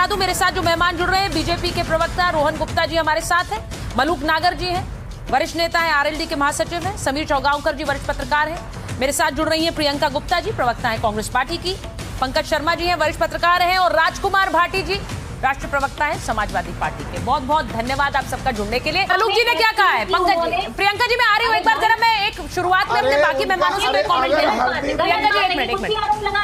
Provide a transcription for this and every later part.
बता दूं मेरे साथ जो मेहमान जुड़ रहे हैं, बीजेपी के प्रवक्ता रोहन गुप्ता जी हमारे साथ हैं, मलूक नागर जी हैं, वरिष्ठ नेता हैं, आरएलडी के महासचिव हैं, समीर चौगांवकर जी वरिष्ठ पत्रकार हैं, मेरे साथ जुड़ रही हैं प्रियंका गुप्ता जी, प्रवक्ता हैं कांग्रेस पार्टी की, पंकज शर्मा जी हैं, वरिष्ठ पत्रकार हैं, और राजकुमार भाटी जी राष्ट्रीय प्रवक्ता है समाजवादी पार्टी के। बहुत बहुत धन्यवाद आप सबका जुड़ने के लिए। मलूक जी ने क्या कहा है? पंकज जी, प्रियंका जी मैं आ रही हूँ, एक बार जरा मैं एक शुरुआत में अपने बाकी मेहमानों से कमेंट करूँ। प्रियंका जी एक मिनट,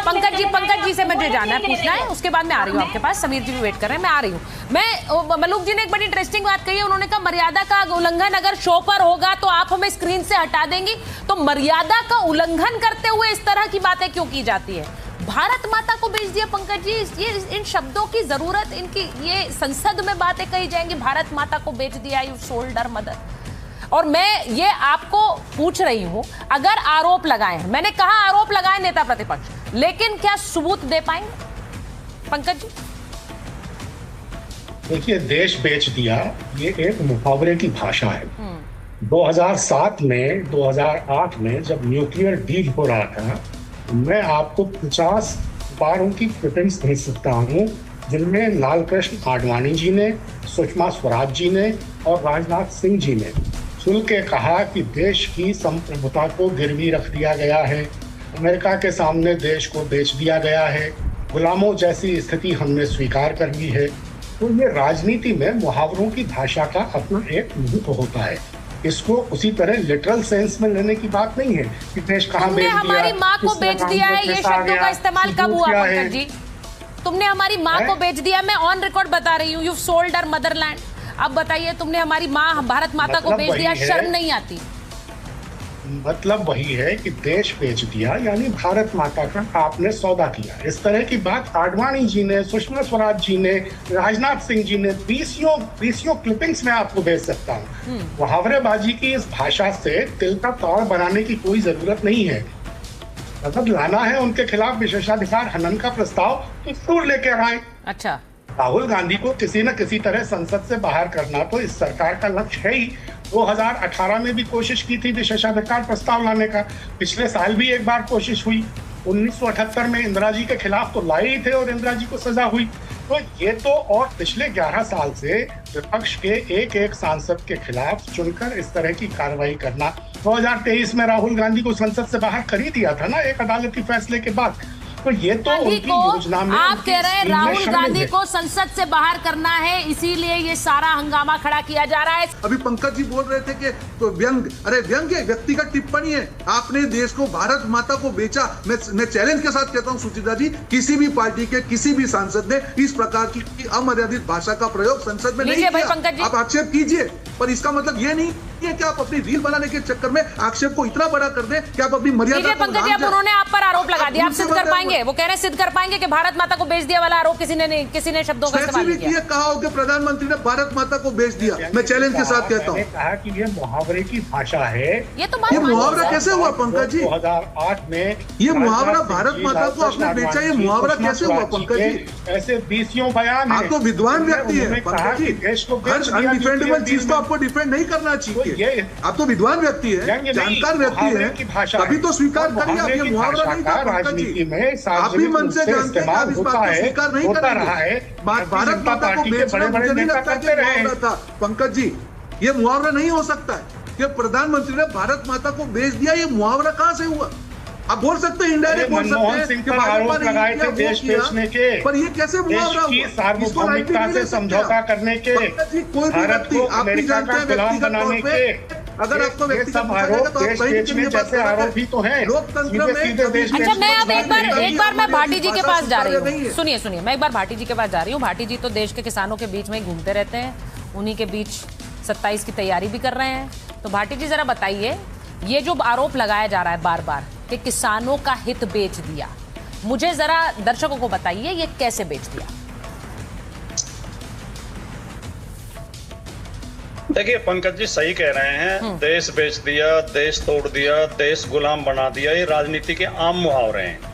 पंकज जी से मुझे जानना है, पूछना है, उसके बाद मैं आ रही हूँ आपके पास। समीर जी भी वेट कर रहे हैं, मैं आ रही हूँ। मैं मलूक जी ने एक बड़ी इंटरेस्टिंग बात कही है, उन्होंने कहा मर्यादा का उल्लंघन अगर शो पर होगा तो आप हमें स्क्रीन से हटा देंगी। तो मर्यादा का उल्लंघन करते हुए इस तरह की बातें क्यों की जाती है? भारत माता को बेच दिया पंकज जी, ये इन शब्दों की जरूरत, इनकी ये संसद में बातें कही जाएंगी, भारत माता को बेच दिया, यू सोल्ड हर मदर। और मैं ये आपको पूछ रही हूं, अगर आरोप लगाए हैं, मैंने कहा आरोप लगाए नेता प्रतिपक्ष, लेकिन क्या सबूत दे पाएंगे पंकज जी? देखिए, देश बेच दिया ये एक मुहावरे की भाषा है। 2007 में 2008 में जब न्यूक्लियर डील हो रहा था, मैं आपको 50 बार उनकी क्लिपिंग्स भेज सकता हूँ, जिनमें लाल कृष्ण आडवाणी जी ने, सुषमा स्वराज जी ने और राजनाथ सिंह जी ने खुल के कहा कि देश की संप्रभुता को गिरवी रख दिया गया है, अमेरिका के सामने देश को बेच दिया गया है, गुलामों जैसी स्थिति हमने स्वीकार कर ली है। तो ये राजनीति में मुहावरों की भाषा का अपना एक महत्व होता है। इसको उसी तरह लिटरल सेंस में लेने की बात नहीं है कि देश कहाँ बेच दिया, हमारी माँ को बेच दिया है, ये शब्दों का इस्तेमाल कब हुआ पंकज जी? तुमने हमारी माँ को बेच दिया, मैं ऑन रिकॉर्ड बता रही हूँ, यू सोल्ड हर मदरलैंड। अब बताइए, तुमने हमारी माँ भारत माता को बेच दिया, शर्म नहीं आती? मतलब वही है कि देश बेच दिया, यानी भारत माता का आपने सौदा किया। इस तरह की बात आडवाणी जी ने, सुषमा स्वराज जी ने, राजनाथ सिंह जी ने 20 क्लिपिंग्स में आपको भेज सकता हूँ। मुहावरेबाजी की इस भाषा से तिल का ताड़ बनाने की कोई जरूरत नहीं है। अगर लाना है उनके खिलाफ विशेषाधिकार हनन का प्रस्ताव तो जरूर लेके आए। अच्छा, राहुल गांधी को किसी न किसी तरह संसद से बाहर करना तो इस सरकार का लक्ष्य है ही। 2018 में भी कोशिश की थी विशेषाधिकार प्रस्ताव लाने का, पिछले साल भी एक बार कोशिश हुई। 1978 में इंदिरा जी के खिलाफ तो लाए ही थे और इंदिरा जी को सजा हुई। तो ये तो, और पिछले 11 साल से विपक्ष के एक सांसद के खिलाफ चुनकर इस तरह की कार्रवाई करना, 2023 में राहुल गांधी को संसद से बाहर कर ही दिया था ना एक अदालती फैसले के बाद। तो ये तो उनकी योजना में, आप कह रहे हैं राहुल गांधी को संसद से बाहर करना है, इसीलिए ये सारा हंगामा खड़ा किया जा रहा है। अभी पंकज जी बोल रहे थे कि तो व्यंग, अरे व्यंग है, व्यक्तिगत टिप्पणी है। आपने देश को, भारत माता को बेचा। मैं चैलेंज के साथ कहता हूं सुचित्रा जी, किसी भी पार्टी के किसी भी सांसद ने इस प्रकार की अमर्यादित भाषा का प्रयोग संसद में नहीं किया। आप आक्षेप कीजिए, पर इसका मतलब ये नहीं है कि आप अपनी रील बनाने के चक्कर में आक्षेप को इतना बड़ा कर दें कि आप अपनी मर्यादा को पंकज जी, अब उन्होंने आप पर आरोप लगा दिया, आप सिद्ध कर पाएंगे? वो कह रहे हैं सिद्ध कर पाएंगे कि भारत माता को बेच दिया वाला आरोप किसी ने शब्दों का इस्तेमाल नहीं किया। कहा हो कि प्रधानमंत्री ने भारत माता को बेच दिया। मैं चैलेंज के साथ कहता हूँ, कहा कि ये मुहावरे की भाषा है। ये मुहावरा कैसे हुआ पंकज जी? 2008 में ये मुहावरा भारत माता को आपने बेचा, ये मुहावरा कैसे हुआ पंकज जी? ऐसे 20 बयान। आप तो विद्वान व्यक्ति है पंकज जी, हर अनडिफेंडेबल चीज को आपको डिफेंड नहीं करना चाहिए। आप तो विद्वान व्यक्ति है, जानकार व्यक्ति है, तभी तो स्वीकार करिए। आप ये मुहावरा नहीं था पंकज जी, आप भी मन से जानते हैं कि आप इस बात को स्वीकार नहीं करेंगे। भारत माता को बेचना मुझे नहीं लगता कि मुहावरा था पंकज जी। ये मुहावरा नहीं हो सकता है कि प्रधानमंत्री ने भारत माता को बेच दिया। ये मुहावरा कहां से हुआ? आप बोल सकते हैं, इंडायरेक्ट बोल सकते हैं कि भाजपा ने लगाए थे देश बेचने के, पर ये कैसे मुहावरा हुआ? सार्वभौमिकता से समझौता करने के, कोई भी व्यक्ति, आप भी जानते हैं व्यक्तिगत तौर पे, अगर आपको व्यक्तिगत तो आप सही के लिए बात तो है लोकतंत्र में। अच्छा, मैं अब एक बार मैं भाटी जी के पास जा रही हूँ। सुनिए, मैं एक बार भाटी जी के पास जा रही हूँ। भाटी जी तो देश के किसानों के बीच में घूमते रहते हैं, उन्हीं के बीच 27 की तैयारी भी कर रहे हैं। तो भाटी जी जरा बताइए, ये जो आरोप लगाया जा रहा है बार बार कि किसानों का हित बेच दिया, मुझे जरा दर्शकों को बताइए ये कैसे बेच दिया? देखिए पंकज जी सही कह रहे हैं, देश बेच दिया, देश तोड़ दिया, देश गुलाम बना दिया, ये राजनीति के आम मुहावरे हैं।